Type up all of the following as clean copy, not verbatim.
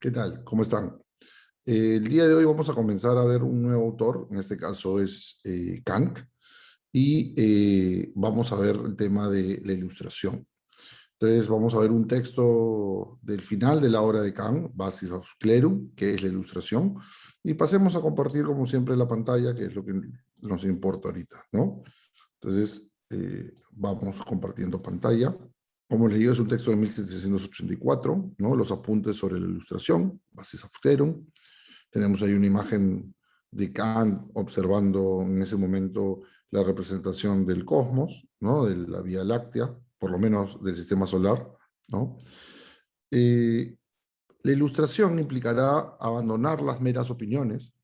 ¿Qué tal? ¿Cómo están? El día de hoy vamos a comenzar a ver un nuevo autor, en este caso es Kant, y vamos a ver el tema de la ilustración. Entonces vamos a ver un texto del final de la obra de Kant, Basis of Clerum, que es la ilustración, y pasemos a compartir como siempre la pantalla, que es lo que nos importa ahorita, ¿no? Entonces vamos compartiendo pantalla. Como les digo, es un texto de 1784, ¿no? Los apuntes sobre la ilustración, Basis of Clerum. Tenemos ahí una imagen de Kant observando en ese momento la representación del cosmos, ¿no? De la Vía Láctea, por lo menos del sistema solar, ¿no? Eh, la ilustración implicará abandonar las meras opiniones,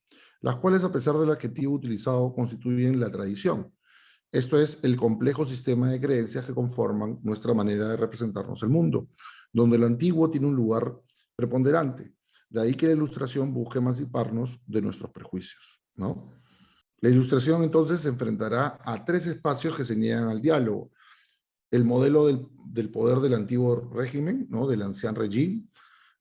las cuales, a pesar del adjetivo utilizado, constituyen la tradición. Esto es el complejo sistema de creencias que conforman nuestra manera de representarnos el mundo, donde lo antiguo tiene un lugar preponderante. De ahí que la ilustración busque emanciparnos de nuestros prejuicios, ¿no? La ilustración entonces se enfrentará a tres espacios que se niegan al diálogo. El modelo del poder del antiguo régimen, ¿no? Del ancien régime,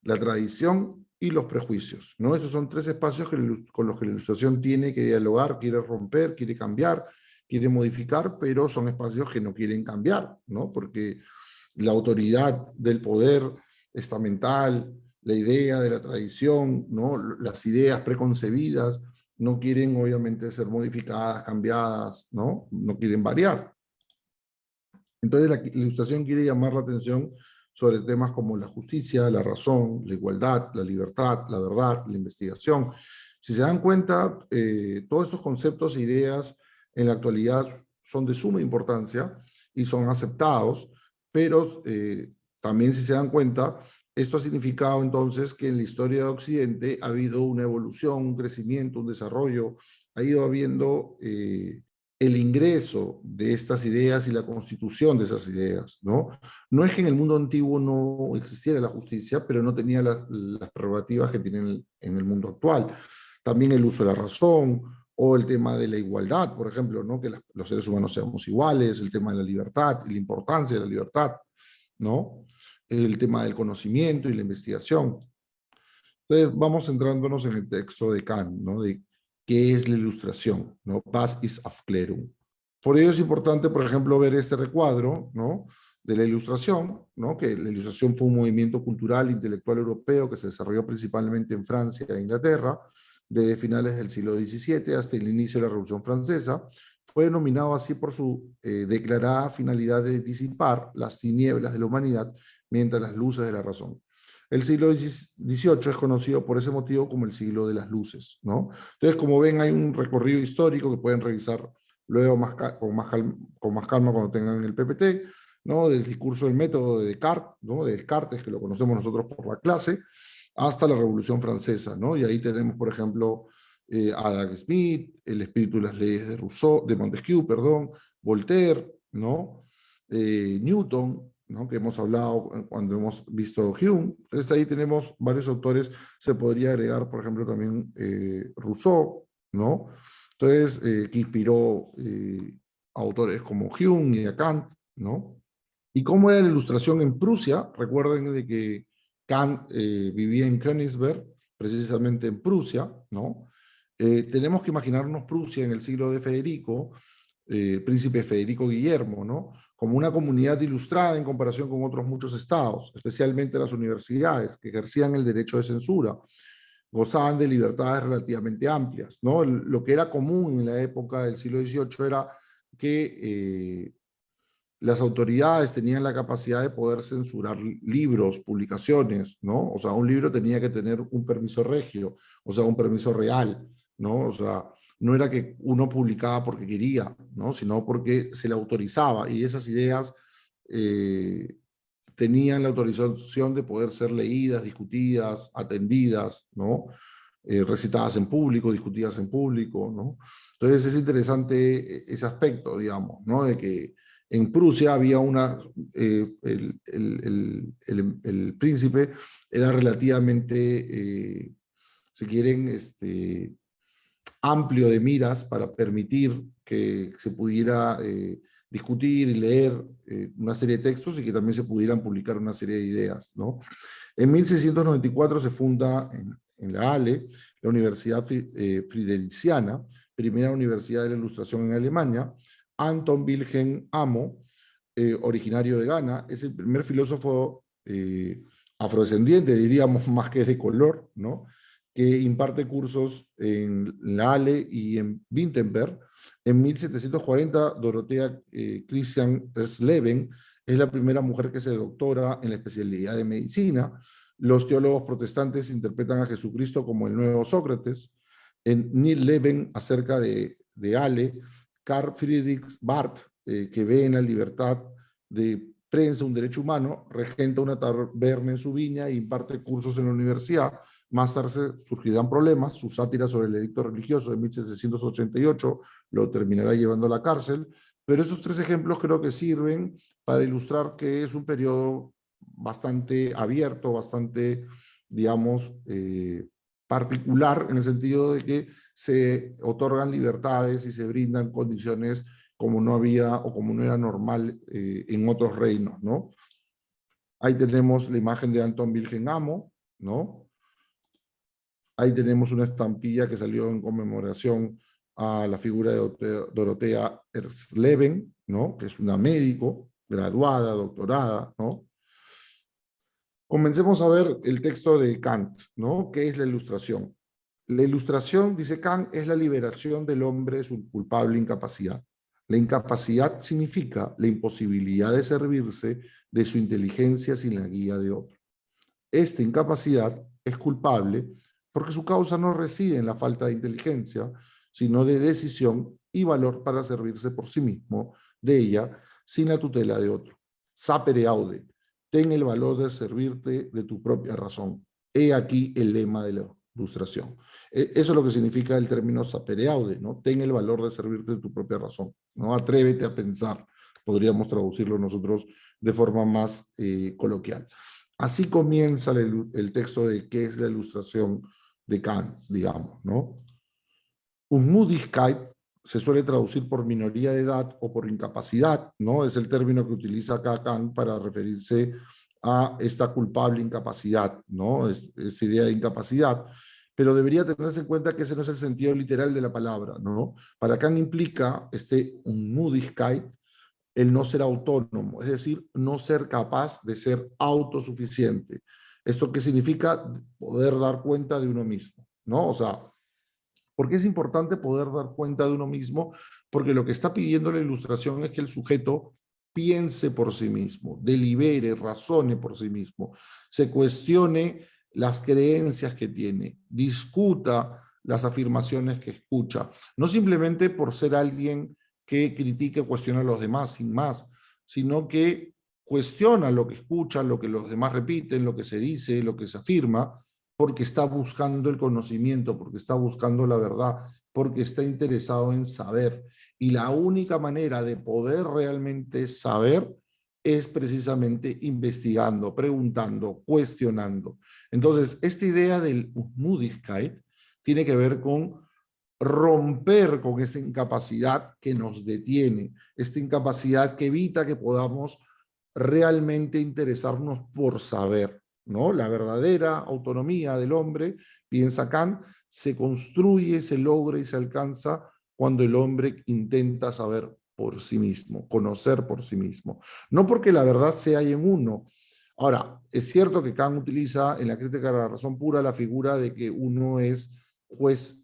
la tradición y los prejuicios, ¿no? Esos son tres espacios con los que la ilustración tiene que dialogar, quiere romper, quiere cambiar, quiere modificar, pero son espacios que no quieren cambiar, ¿no? Porque la autoridad del poder estamental, la idea de la tradición, ¿no? Las ideas preconcebidas, no quieren obviamente ser modificadas, cambiadas, ¿no? No quieren variar. Entonces la ilustración quiere llamar la atención sobre temas como la justicia, la razón, la igualdad, la libertad, la verdad, la investigación. Si se dan cuenta, todos estos conceptos e ideas en la actualidad son de suma importancia y son aceptados, pero también si se dan cuenta, esto ha significado entonces que en la historia de Occidente ha habido una evolución, un crecimiento, un desarrollo, ha ido habiendo el ingreso de estas ideas y la constitución de esas ideas, ¿no? No es que en el mundo antiguo no existiera la justicia, pero no tenía las prerrogativas que tienen en el mundo actual. También el uso de la razón, o el tema de la igualdad, por ejemplo, ¿no? Que los seres humanos seamos iguales, el tema de la libertad y la importancia de la libertad, ¿no? El tema del conocimiento y la investigación. Entonces, vamos centrándonos en el texto de Kant, ¿no? De qué es la ilustración, ¿no? Was ist Aufklärung. Por ello es importante, por ejemplo, ver este recuadro, ¿no? De la ilustración, ¿no? Que la ilustración fue un movimiento cultural e intelectual europeo que se desarrolló principalmente en Francia e Inglaterra, desde finales del siglo XVII hasta el inicio de la Revolución Francesa. Fue denominado así por su declarada finalidad de disipar las tinieblas de la humanidad mientras las luces de la razón. El siglo XVIII es conocido por ese motivo como el siglo de las luces, ¿no? Entonces, como ven, hay un recorrido histórico que pueden revisar luego con más calma cuando tengan el PPT, ¿no? Del discurso del método de Descartes, ¿no? De Descartes, que lo conocemos nosotros por la clase, hasta la Revolución Francesa, ¿no? Y ahí tenemos, por ejemplo, Adam Smith, el espíritu de las leyes de Rousseau, de Montesquieu, perdón, Voltaire, ¿no? Newton, ¿no? Que hemos hablado cuando hemos visto Hume. Entonces ahí tenemos varios autores, se podría agregar, por ejemplo, también Rousseau, ¿no? Entonces, que inspiró a autores como Hume y a Kant, ¿no? ¿Y cómo era la ilustración en Prusia? Recuerden de que Kant vivía en Königsberg, precisamente en Prusia, ¿no? Tenemos que imaginarnos Prusia en el siglo de Federico, príncipe Federico Guillermo, ¿no? Como una comunidad ilustrada en comparación con otros muchos estados, especialmente las universidades, que ejercían el derecho de censura, gozaban de libertades relativamente amplias, ¿no? Lo que era común en la época del siglo XVIII era que las autoridades tenían la capacidad de poder censurar libros, publicaciones, ¿no? O sea, un libro tenía que tener un permiso regio, o sea, un permiso real, ¿no? O sea, no era que uno publicaba porque quería, ¿no? Sino porque se le autorizaba y esas ideas tenían la autorización de poder ser leídas, discutidas, atendidas, ¿no? Recitadas en público, discutidas en público, ¿no? Entonces es interesante ese aspecto, digamos, ¿no? De que en Prusia había el príncipe era relativamente, si quieren, amplio de miras para permitir que se pudiera discutir y leer una serie de textos y que también se pudieran publicar una serie de ideas, ¿no? En 1694 se funda en la Halle la Universidad Fridericiana, primera universidad de la Ilustración en Alemania. Anton Wilhelm Amo, originario de Ghana, es el primer filósofo afrodescendiente, diríamos más que de color, ¿no? Que imparte cursos en la Halle y en Wittenberg. En 1740, Dorothea Christian Sleben es la primera mujer que se doctora en la especialidad de medicina. Los teólogos protestantes interpretan a Jesucristo como el nuevo Sócrates. En Neil Leben, acerca de Halle, Karl Friedrich Barth, que ve en la libertad de prensa un derecho humano, regenta una taberna en su viña e imparte cursos en la universidad. Más tarde surgirán problemas. Su sátira sobre el edicto religioso de 1788 lo terminará llevando a la cárcel. Pero esos tres ejemplos creo que sirven para ilustrar que es un periodo bastante abierto, bastante, digamos, particular, en el sentido de que se otorgan libertades y se brindan condiciones como no había o como no era normal en otros reinos, ¿no? Ahí tenemos la imagen de Anton Wilhelm Amo, ¿no? Ahí tenemos una estampilla que salió en conmemoración a la figura de Dorothea Sleben, ¿no? Que es una médico, graduada, doctorada, ¿no? Comencemos a ver el texto de Kant, ¿no? ¿Qué es la ilustración? La ilustración, dice Kant, es la liberación del hombre de su culpable incapacidad. La incapacidad significa la imposibilidad de servirse de su inteligencia sin la guía de otro. Esta incapacidad es culpable porque su causa no reside en la falta de inteligencia, sino de decisión y valor para servirse por sí mismo de ella sin la tutela de otro. Sapere aude, ten el valor de servirte de tu propia razón. He aquí el lema de la ilustración. Eso es lo que significa el término sapere aude, ¿no? Ten el valor de servirte de tu propia razón, ¿no? Atrévete a pensar, podríamos traducirlo nosotros de forma más coloquial. Así comienza el texto de qué es la ilustración de Kant, digamos, ¿no? Unmündigkeit se suele traducir por minoría de edad o por incapacidad, ¿no? Es el término que utiliza acá Kant para referirse a esta culpable incapacidad, ¿no? Esa idea de incapacidad. Pero debería tenerse en cuenta que ese no es el sentido literal de la palabra, ¿no? Para Kant implica Unmündigkeit el no ser autónomo, es decir, no ser capaz de ser autosuficiente. ¿Esto qué significa? Poder dar cuenta de uno mismo, ¿no? O sea, ¿por qué es importante poder dar cuenta de uno mismo? Porque lo que está pidiendo la ilustración es que el sujeto piense por sí mismo, delibere, razone por sí mismo, se cuestione las creencias que tiene, discuta las afirmaciones que escucha, no simplemente por ser alguien que critique o cuestiona a los demás sin más, sino que cuestiona lo que escucha, lo que los demás repiten, lo que se dice, lo que se afirma, porque está buscando el conocimiento, porque está buscando la verdad, porque está interesado en saber. Y la única manera de poder realmente saber es precisamente investigando, preguntando, cuestionando. Entonces, esta idea del Unmündigkeit tiene que ver con romper con esa incapacidad que nos detiene, esta incapacidad que evita que podamos realmente interesarnos por saber, ¿no? La verdadera autonomía del hombre, piensa Kant, se construye, se logra y se alcanza cuando el hombre intenta saber por sí mismo, conocer por sí mismo. No porque la verdad se halla en uno. Ahora, es cierto que Kant utiliza en la crítica de la razón pura la figura de que uno es juez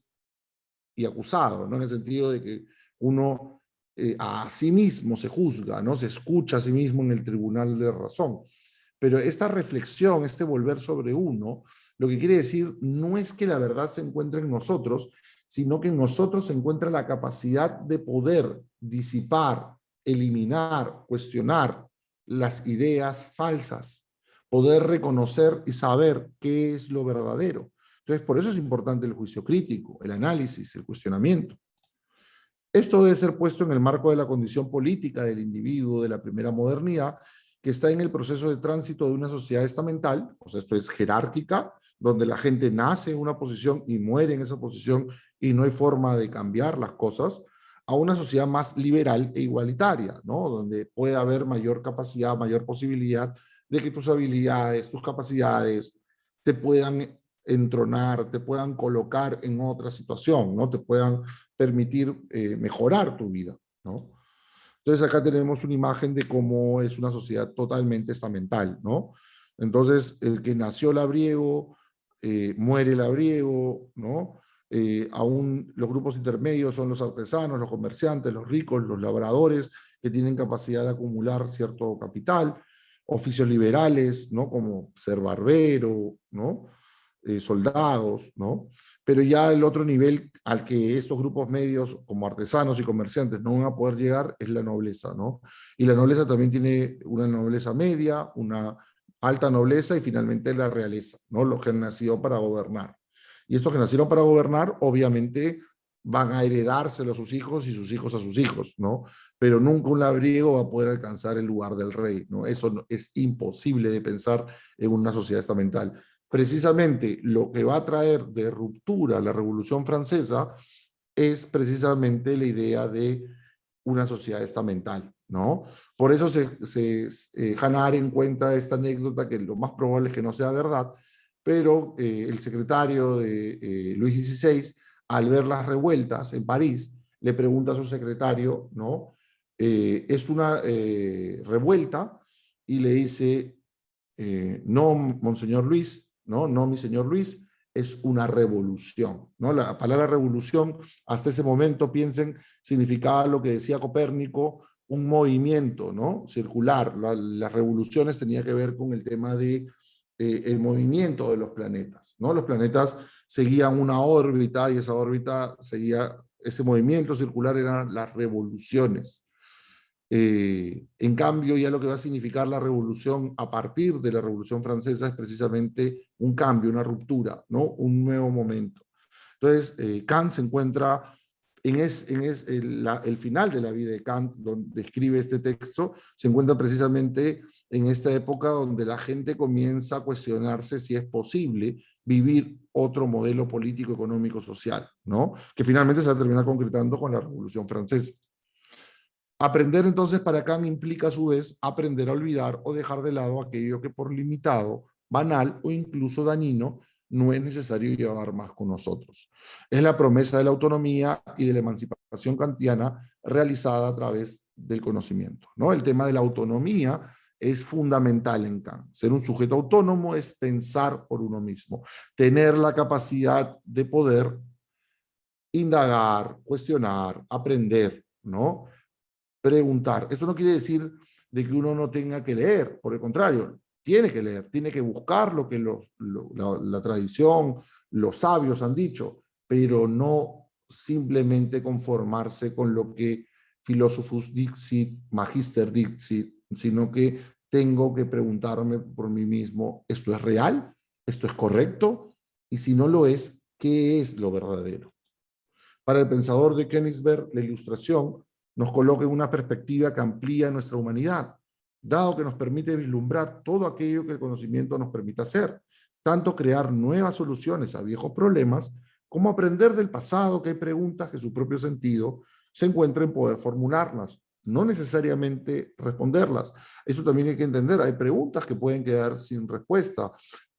y acusado, ¿no? En el sentido de que uno a sí mismo se juzga, ¿no? Se escucha a sí mismo en el tribunal de razón. Pero esta reflexión, este volver sobre uno, lo que quiere decir no es que la verdad se encuentre en nosotros, sino que en nosotros se encuentra la capacidad de poder disipar, eliminar, cuestionar las ideas falsas, poder reconocer y saber qué es lo verdadero. Entonces, por eso es importante el juicio crítico, el análisis, el cuestionamiento. Esto debe ser puesto en el marco de la condición política del individuo de la primera modernidad, que está en el proceso de tránsito de una sociedad estamental, o sea, esto es jerárquica, donde la gente nace en una posición y muere en esa posición y no hay forma de cambiar las cosas, a una sociedad más liberal e igualitaria, ¿no? Donde puede haber mayor capacidad, mayor posibilidad de que tus habilidades, tus capacidades te puedan entronar, te puedan colocar en otra situación, ¿no? Te puedan permitir mejorar tu vida, ¿no? Entonces acá tenemos una imagen de cómo es una sociedad totalmente estamental, ¿no? Entonces, el que nació labriego, muere labriego, ¿no? Aún los grupos intermedios son los artesanos, los comerciantes, los ricos, los labradores, que tienen capacidad de acumular cierto capital, oficios liberales, ¿no? Como ser barbero, ¿no? Soldados, ¿no? Pero ya el otro nivel al que estos grupos medios, como artesanos y comerciantes, no van a poder llegar es la nobleza, ¿no? Y la nobleza también tiene una nobleza media, una alta nobleza y finalmente la realeza, ¿no? Los que han nacido para gobernar. Y estos que nacieron para gobernar, obviamente, van a heredárselo a sus hijos y sus hijos a sus hijos, ¿no? Pero nunca un labriego va a poder alcanzar el lugar del rey, ¿no? Eso es imposible de pensar en una sociedad estamental. Precisamente lo que va a traer de ruptura la Revolución Francesa es precisamente la idea de una sociedad estamental, ¿no? Por eso Hannah Arendt cuenta esta anécdota, que lo más probable es que no sea verdad, pero el secretario de Luis XVI, al ver las revueltas en París, le pregunta a su secretario, ¿no? Es una revuelta, y le dice, no, monseñor Luis, ¿no? No, mi señor Luis, es una revolución, ¿no? La palabra revolución, hasta ese momento, piensen, significaba lo que decía Copérnico, un movimiento, ¿no? Circular. Las revoluciones tenían que ver con el tema de el movimiento de los planetas, ¿no? Los planetas seguían una órbita y esa órbita seguía, ese movimiento circular eran las revoluciones. En cambio, ya lo que va a significar la revolución a partir de la Revolución Francesa es precisamente un cambio, una ruptura, ¿no? Un nuevo momento. Entonces, Kant se encuentra el final de la vida de Kant, donde escribe este texto, se encuentra precisamente en esta época donde la gente comienza a cuestionarse si es posible vivir otro modelo político, económico, social, ¿no? Que finalmente se va a terminar concretando con la Revolución Francesa. Aprender entonces para Kant implica a su vez aprender a olvidar o dejar de lado aquello que por limitado, banal o incluso dañino no es necesario llevar más con nosotros. Es la promesa de la autonomía y de la emancipación kantiana realizada a través del conocimiento, ¿no? El tema de la autonomía es fundamental en Kant. Ser un sujeto autónomo es pensar por uno mismo, tener la capacidad de poder indagar, cuestionar, aprender, ¿no? Preguntar. Eso no quiere decir de que uno no tenga que leer, por el contrario, tiene que leer, tiene que buscar lo que la tradición, los sabios han dicho, pero no simplemente conformarse con lo que Philosophus Dixit, Magister Dixit, sino que tengo que preguntarme por mí mismo, ¿esto es real? ¿Esto es correcto? Y si no lo es, ¿qué es lo verdadero? Para el pensador de Königsberg, la ilustración nos coloca en una perspectiva que amplía nuestra humanidad, dado que nos permite vislumbrar todo aquello que el conocimiento nos permite hacer, tanto crear nuevas soluciones a viejos problemas, como aprender del pasado que hay preguntas que su propio sentido se encuentra en poder formularlas, no necesariamente responderlas. Eso también hay que entender, hay preguntas que pueden quedar sin respuesta,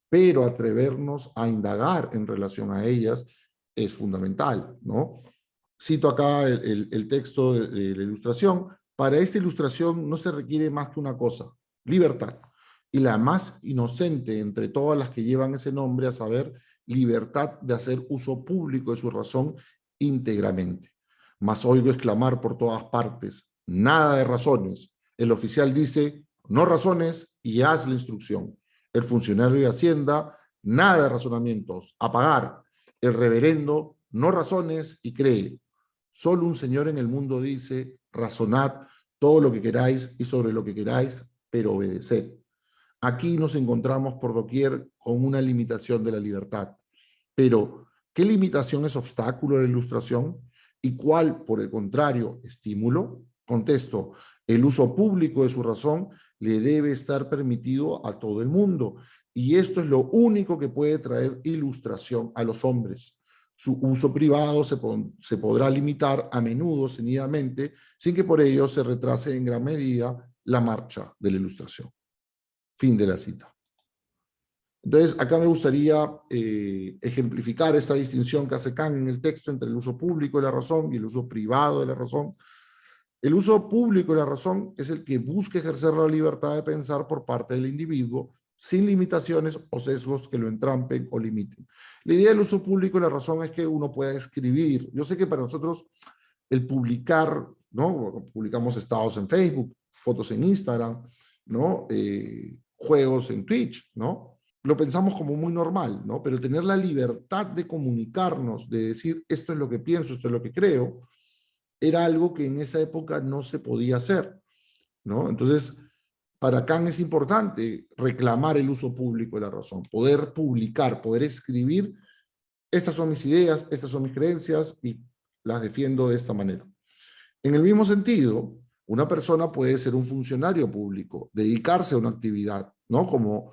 pero atrevernos a indagar en relación a ellas es fundamental, ¿no? Cito acá el texto de la ilustración. Para esta ilustración no se requiere más que una cosa, libertad. Y la más inocente entre todas las que llevan ese nombre, a saber, libertad de hacer uso público de su razón íntegramente. Mas oigo exclamar por todas partes, nada de razones. El oficial dice, no razones y haz la instrucción. El funcionario de Hacienda, nada de razonamientos, a pagar. El reverendo, no razones y cree. Solo un Señor en el mundo dice, razonad todo lo que queráis y sobre lo que queráis, pero obedeced. Aquí nos encontramos por doquier con una limitación de la libertad. Pero, ¿qué limitación es obstáculo de la ilustración? ¿Y cuál, por el contrario, estímulo? Contesto, el uso público de su razón le debe estar permitido a todo el mundo. Y esto es lo único que puede traer ilustración a los hombres. Su uso privado se podrá limitar a menudo, ceñidamente, sin que por ello se retrase en gran medida la marcha de la ilustración. Fin de la cita. Entonces, acá me gustaría ejemplificar esta distinción que hace Kant en el texto entre el uso público de la razón y el uso privado de la razón. El uso público de la razón es el que busca ejercer la libertad de pensar por parte del individuo sin limitaciones o sesgos que lo entrampen o limiten. La idea del uso público de la razón es que uno pueda escribir. Yo sé que para nosotros el publicar, ¿no? Publicamos estados en Facebook, fotos en Instagram, ¿no? Juegos en Twitch, ¿no? Lo pensamos como muy normal, ¿no? Pero tener la libertad de comunicarnos, de decir esto es lo que pienso, esto es lo que creo, era algo que en esa época no se podía hacer, ¿no? Entonces, para Kant es importante reclamar el uso público de la razón, poder publicar, poder escribir, estas son mis ideas, estas son mis creencias y las defiendo de esta manera. En el mismo sentido, una persona puede ser un funcionario público, dedicarse a una actividad, ¿no? Como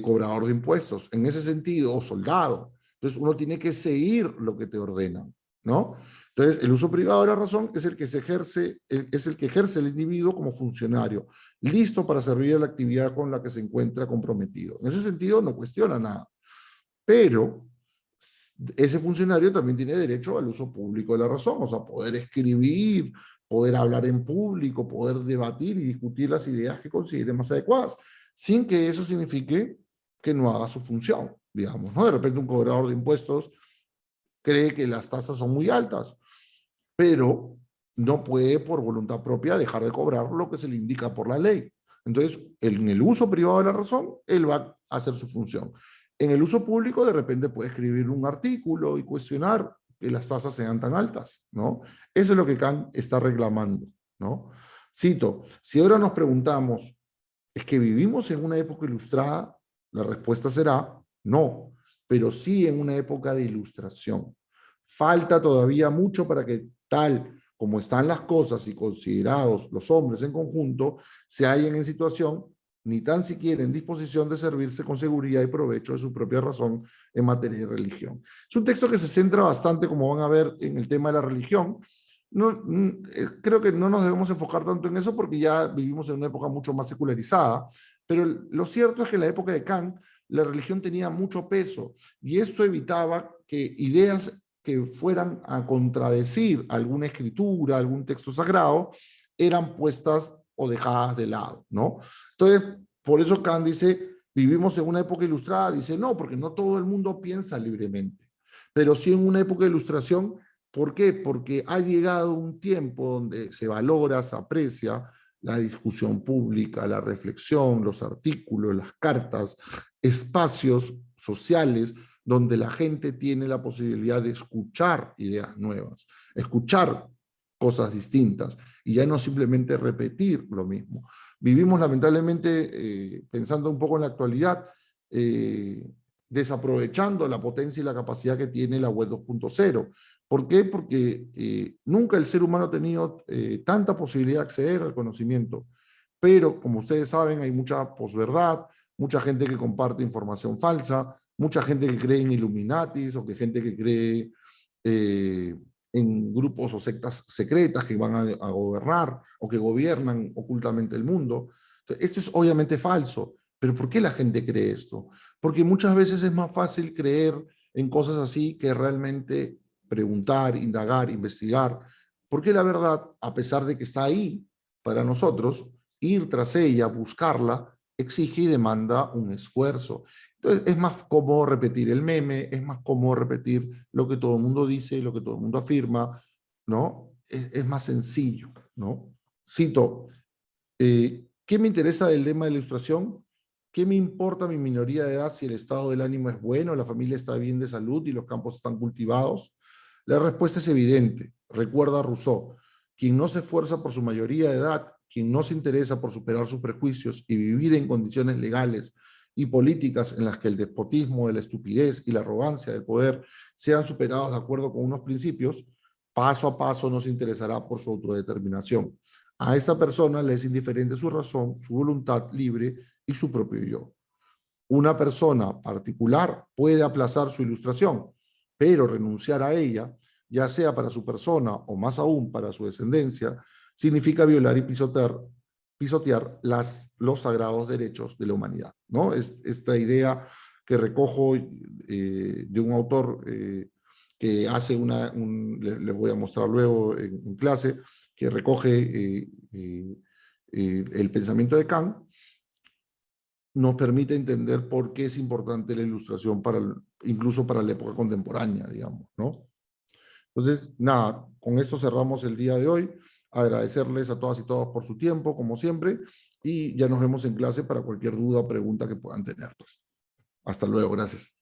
cobrador de impuestos, en ese sentido, o soldado. Entonces, uno tiene que seguir lo que te ordenan, ¿no? Entonces, el uso privado de la razón es el que ejerce el individuo como funcionario, listo para servir a la actividad con la que se encuentra comprometido. En ese sentido, no cuestiona nada. Pero ese funcionario también tiene derecho al uso público de la razón, o sea, poder escribir, poder hablar en público, poder debatir y discutir las ideas que considere más adecuadas, sin que eso signifique que no haga su función, digamos, ¿no? De repente un cobrador de impuestos cree que las tasas son muy altas, pero no puede por voluntad propia dejar de cobrar lo que se le indica por la ley. Entonces, en el uso privado de la razón, él va a hacer su función. En el uso público, de repente puede escribir un artículo y cuestionar que las tasas sean tan altas, ¿no? Eso es lo que Kant está reclamando, ¿no? Cito, si ahora nos preguntamos, ¿es que vivimos en una época ilustrada? La respuesta será no, pero sí en una época de ilustración. Falta todavía mucho para que tal como están las cosas y considerados los hombres en conjunto, se hallen en situación ni tan siquiera en disposición de servirse con seguridad y provecho de su propia razón en materia de religión. Es un texto que se centra bastante, como van a ver, en el tema de la religión. No, creo que no nos debemos enfocar tanto en eso porque ya vivimos en una época mucho más secularizada, pero lo cierto es que en la época de Kant la religión tenía mucho peso y esto evitaba que ideas que fueran a contradecir alguna escritura, algún texto sagrado, eran puestas o dejadas de lado, ¿no? Entonces, por eso Kant dice, vivimos en una época ilustrada, dice, no, porque no todo el mundo piensa libremente, pero sí en una época de ilustración. ¿Por qué? Porque ha llegado un tiempo donde se valora, se aprecia la discusión pública, la reflexión, los artículos, las cartas, espacios sociales donde la gente tiene la posibilidad de escuchar ideas nuevas, escuchar cosas distintas y ya no simplemente repetir lo mismo. Vivimos lamentablemente, pensando un poco en la actualidad, desaprovechando la potencia y la capacidad que tiene la web 2.0. ¿Por qué? Porque nunca el ser humano ha tenido tanta posibilidad de acceder al conocimiento, pero como ustedes saben hay mucha posverdad, mucha gente que comparte información falsa, mucha gente que cree en Illuminatis o que gente que cree en grupos o sectas secretas que van a gobernar o que gobiernan ocultamente el mundo. Entonces, esto es obviamente falso, pero ¿por qué la gente cree esto? Porque muchas veces es más fácil creer en cosas así que realmente preguntar, indagar, investigar, porque la verdad, a pesar de que está ahí para nosotros, ir tras ella, buscarla, exige y demanda un esfuerzo. Entonces es más cómodo repetir el meme, es más cómodo repetir lo que todo el mundo dice, lo que todo el mundo afirma, ¿no? Es más sencillo, ¿no? Cito, ¿qué me interesa del lema de la ilustración? ¿Qué me importa mi minoría de edad si el estado del ánimo es bueno, la familia está bien de salud y los campos están cultivados? La respuesta es evidente. Recuerda a Rousseau, quien no se esfuerza por su mayoría de edad, quien no se interesa por superar sus prejuicios y vivir en condiciones legales y políticas en las que el despotismo, la estupidez y la arrogancia del poder sean superados de acuerdo con unos principios, paso a paso no se interesará por su autodeterminación. A esta persona le es indiferente su razón, su voluntad libre y su propio yo. Una persona particular puede aplazar su ilustración, pero renunciar a ella, ya sea para su persona o más aún para su descendencia, significa violar y pisotear los sagrados derechos de la humanidad, ¿no? Es esta idea que recojo de un autor que hace les voy a mostrar luego en clase, que recoge el pensamiento de Kant, nos permite entender por qué es importante la ilustración incluso para la época contemporánea, digamos, ¿no? Entonces, nada, con esto cerramos el día de hoy. Agradecerles a todas y todos por su tiempo, como siempre, y ya nos vemos en clase para cualquier duda o pregunta que puedan tener. Pues. Hasta luego, gracias.